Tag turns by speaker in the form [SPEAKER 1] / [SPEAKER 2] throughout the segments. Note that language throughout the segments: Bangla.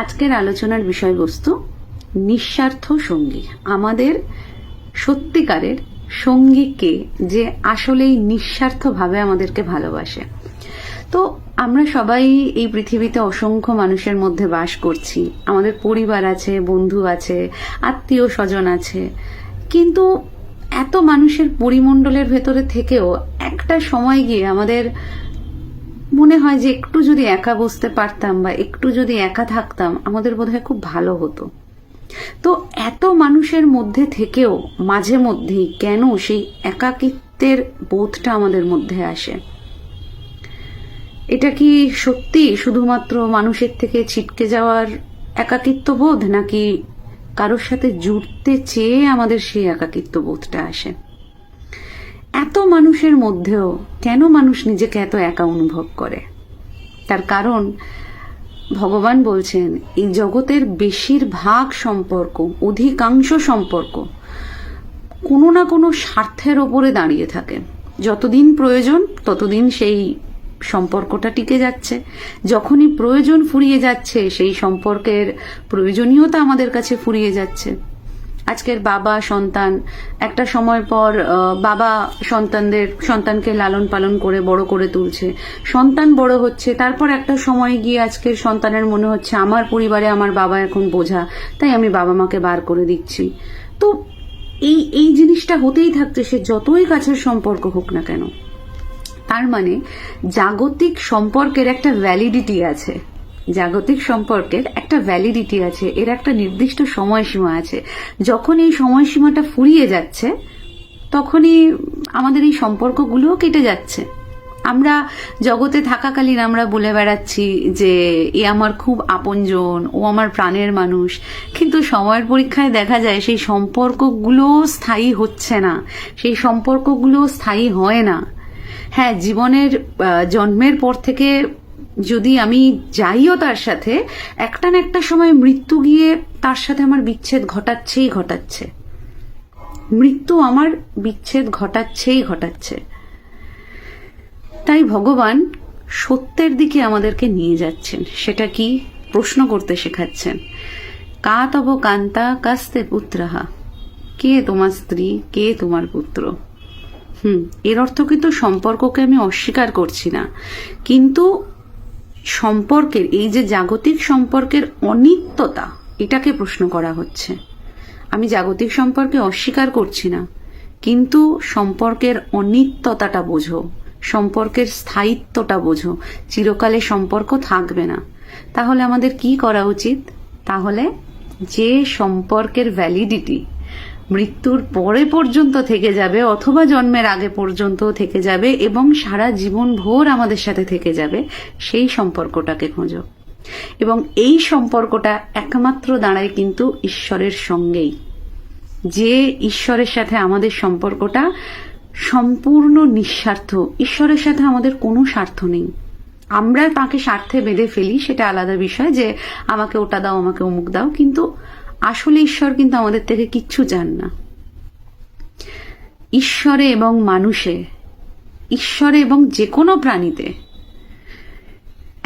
[SPEAKER 1] আজকের আলোচনার বিষয়বস্তু নিঃস্বার্থ সঙ্গী। আমাদের সত্যিকারের সঙ্গীকে যে আসলেই নিঃস্বার্থভাবে আমাদেরকে ভালোবাসে। তো আমরা সবাই এই পৃথিবীতে অসংখ্য মানুষের মধ্যে বাস করছি। আমাদের পরিবার আছে, বন্ধু আছে, আত্মীয় স্বজন আছে, কিন্তু এত মানুষের পরিমণ্ডলের ভেতরে থেকেও একটা সময় গিয়ে আমাদের মনে হয় যে একটু যদি একা বসতে পারতাম বা একটু যদি একা থাকতাম আমাদের বোধহয় খুব ভালো হতো। তো এত মানুষের মধ্যে থেকেও মাঝে মধ্যেই কেন সেই একাকিত্বের বোধটা আমাদের মধ্যে আসে? এটা কি সত্যি শুধুমাত্র মানুষের থেকে ছিটকে যাওয়ার একাকিত্ব বোধ, নাকি কারোর সাথে জুড়তে চেয়ে আমাদের সেই একাকিত্ব বোধটা আসে? এত মানুষের মধ্যেও কেন মানুষ নিজেকে এত একা অনুভব করে? তার কারণ ভগবান বলছেন এই জগতের বেশিরভাগ সম্পর্ক, অধিকাংশ সম্পর্ক কোনো না কোনো স্বার্থের ওপরে দাঁড়িয়ে থাকে। যতদিন প্রয়োজন ততদিন সেই সম্পর্কটা টিকে যাচ্ছে, যখনই প্রয়োজন ফুরিয়ে যাচ্ছে সেই সম্পর্কের প্রয়োজনীয়তা আমাদের কাছে ফুরিয়ে যাচ্ছে। আজকের বাবা সন্তান, একটা সময় পর বাবা সন্তানকে লালন পালন করে বড় করে তুলছে, সন্তান বড় হচ্ছে, তারপর একটা সময় গিয়ে আজকের সন্তানের মনে হচ্ছে আমার পরিবারে আমার বাবা এখন বোঝা, তাই আমি বাবা মাকে বার করে দিচ্ছি। তো এই জিনিসটা হতেই থাকছে, সে যতই কাছের সম্পর্ক হোক না কেন। তার মানে জাগতিক সম্পর্কের একটা ভ্যালিডিটি আছে, জাগতিক সম্পর্কের একটা ভ্যালিডিটি আছে, এর একটা নির্দিষ্ট সময়সীমা আছে। যখন এই সময়সীমাটা ফুরিয়ে যাচ্ছে তখনই আমাদের এই সম্পর্কগুলোও কেটে যাচ্ছে। আমরা জগতে থাকাকালীন আমরা বলে বেড়াচ্ছি যে এ আমার খুব আপনজন, ও আমার প্রাণের মানুষ, কিন্তু সময়ের পরীক্ষায় দেখা যায় সেই সম্পর্কগুলো স্থায়ী হচ্ছে না, সেই সম্পর্কগুলো স্থায়ী হয় না। হ্যাঁ, জীবনের জন্মের পর থেকে যদি আমি যাইও তার সাথে, একটা না একটা সময় মৃত্যু গিয়ে তার সাথে আমার বিচ্ছেদ ঘটাচ্ছে। মৃত্যু আমার বিচ্ছেদ ঘটাচ্ছে। তাই ভগবান সত্যের দিকে আমাদেরকে নিয়ে যাচ্ছেন। সেটা কি? প্রশ্ন করতে শেখাচ্ছেন। কা তব কান্তা কাস্তে পুত্রাহা, কে তোমার স্ত্রী, কে তোমার পুত্র? এর অর্থ কিন্তু সম্পর্ককে আমি অস্বীকার করছি না, কিন্তু সম্পর্কের এই যে জাগতিক সম্পর্কের অনিত্যতা, এটাকে প্রশ্ন করা হচ্ছে। আমি জাগতিক সম্পর্কে অস্বীকার করছি না, কিন্তু সম্পর্কের অনিত্যতাটা বোঝো, সম্পর্কের স্থায়িত্বটা বোঝো। চিরকালে সম্পর্ক থাকবে না। তাহলে আমাদের কি করা উচিত? তাহলে যে সম্পর্কের ভ্যালিডিটি মৃত্যুর পরে পর্যন্ত থেকে যাবে, অথবা জন্মের আগে পর্যন্ত থেকে যাবে এবং সারা জীবন ভোর আমাদের সাথে থেকে যাবে, সেই সম্পর্কটাকে খোঁজো। এবং এই সম্পর্কটা একমাত্র দাঁড়ায় কিন্তু ঈশ্বরের সঙ্গেই। যে ঈশ্বরের সাথে আমাদের সম্পর্কটা সম্পূর্ণ নিঃস্বার্থ, ঈশ্বরের সাথে আমাদের কোনো স্বার্থ নেই। আমরা তাকে স্বার্থে বেঁধে ফেলি, সেটা আলাদা বিষয়, যে আমাকে ওটা দাও, আমাকে অমুক দাও, কিন্তু আসলে ঈশ্বর কিন্তু আমাদের থেকে কিচ্ছু চান না। ঈশ্বরে এবং মানুষে, ঈশ্বরে এবং যে কোনো প্রাণীতে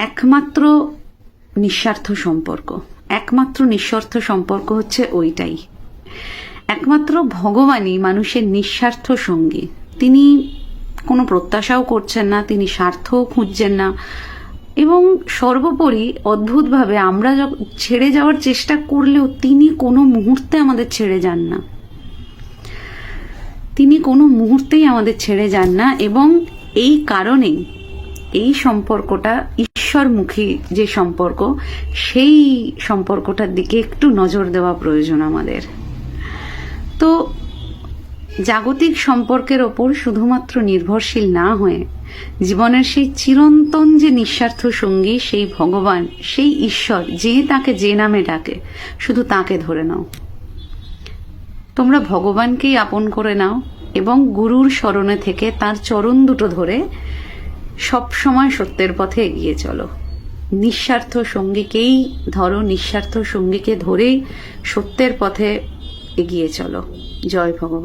[SPEAKER 1] একমাত্র নিঃস্বার্থ সম্পর্ক হচ্ছে ওইটাই। একমাত্র ভগবানই মানুষের নিঃস্বার্থ সঙ্গী। তিনি কোনো প্রত্যাশাও করছেন না, তিনি স্বার্থও খুঁজছেন না, এবং সর্বোপরি অদ্ভুতভাবে আমরা ছেড়ে যাওয়ার চেষ্টা করলেও তিনি কোনো মুহূর্তে আমাদের ছেড়ে যান না। তিনি কোনো মুহূর্তেই আমাদের ছেড়ে যান না। এবং এই কারণেই এই সম্পর্কটা ঈশ্বরমুখী যে সম্পর্ক, সেই সম্পর্কটার দিকে একটু নজর দেওয়া প্রয়োজন আমাদের। তো জাগতিক সম্পর্কের ওপর শুধুমাত্র নির্ভরশীল না হয়ে জীবনের সেই চিরন্তন যে নিঃস্বার্থ সঙ্গী, সেই ভগবান, সেই ঈশ্বর, যে তাকে যে নামে ডাকে, শুধু তাকে ধরে নাও। তোমরা ভগবানকেই আপন করে নাও এবং গুরুর শরণে থেকে তার চরণ দুটো ধরে সব সময় সত্যের পথে এগিয়ে চলো। নিঃস্বার্থ সঙ্গীকেই ধরো, নিঃস্বার্থ সঙ্গীকে ধরেই সত্যের পথে এগিয়ে চলো। জয় ভগবান।